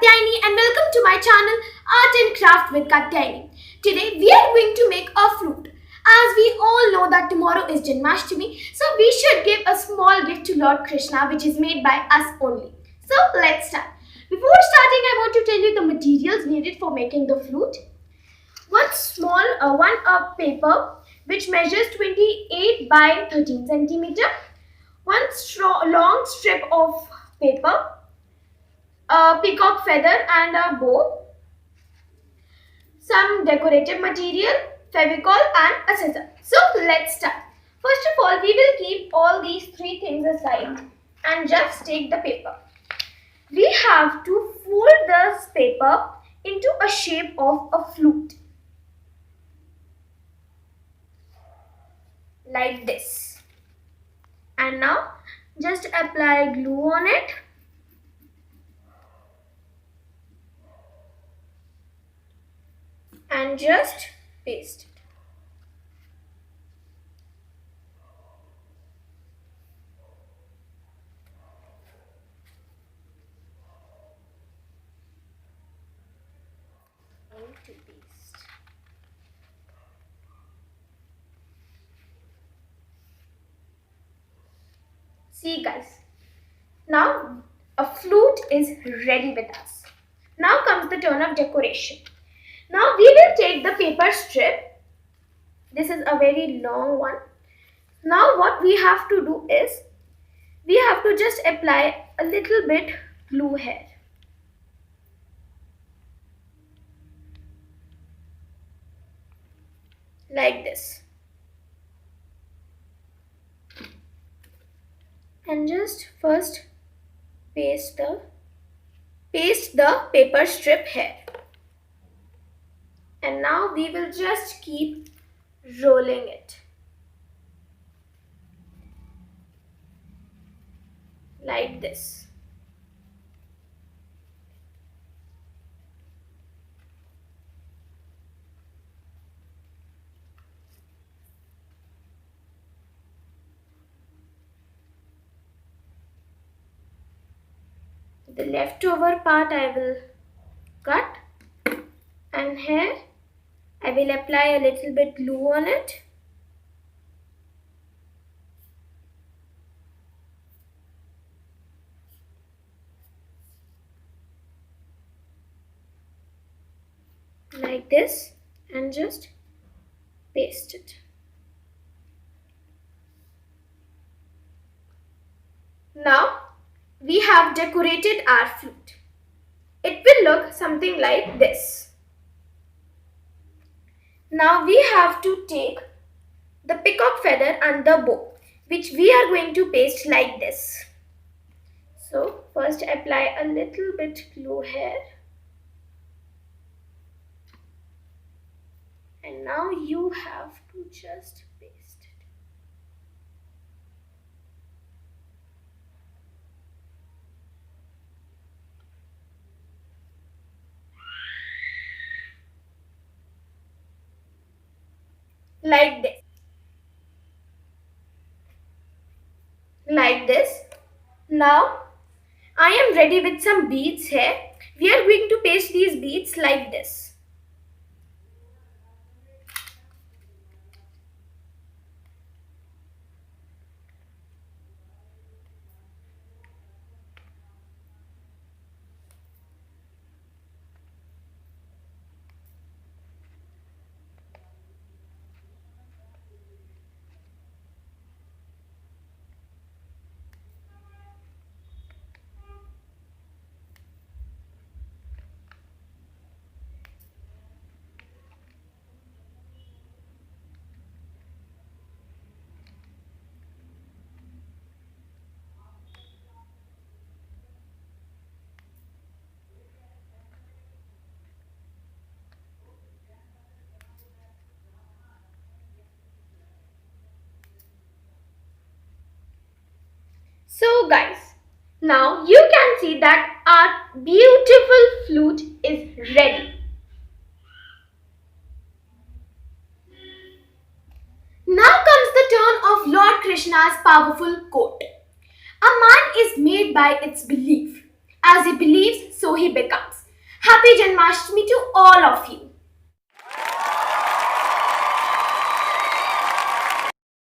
Katyayani and welcome to my channel Art and Craft with Katyayani. Today we are going to make a flute. As we all know that tomorrow is Janmashtami, so we should give a small gift to Lord Krishna which is made by us only. So let's start. Before starting, I want to tell you the materials needed for making the flute. One paper which measures 28 by 13 centimeter. One long strip of paper, a peacock feather and a bow, some decorative material, fevicol and a scissor. So let's start. First of all, we will keep all these three things aside and just take the paper. We have to fold this paper into a shape of a flute. Like this. And now just apply glue on it. And just paste it. Into paste. See guys, now a flute is ready with us. Now comes the turn of decoration. Now we will take the paper strip. This is a very long one. Now what we have to do is, we have to just apply a little bit glue here. Like this. And just first paste the paper strip here. And now we will just keep rolling it. Like this. The leftover part I will cut, and here I will apply a little bit glue on it. Like this, and just paste it. Now we have decorated our flute. It will look something like this. Now we have to take the peacock feather and the bow, which we are going to paste like this. So first apply a little bit glue here. And now you have to just paste it. Like this. Like this. Now I am ready with some beads here. We are going to paste these beads like this. So guys, now you can see that our beautiful flute is ready. Now comes the turn of Lord Krishna's powerful quote. A man is made by its belief. As he believes, so he becomes. Happy Janmashtami to all of you.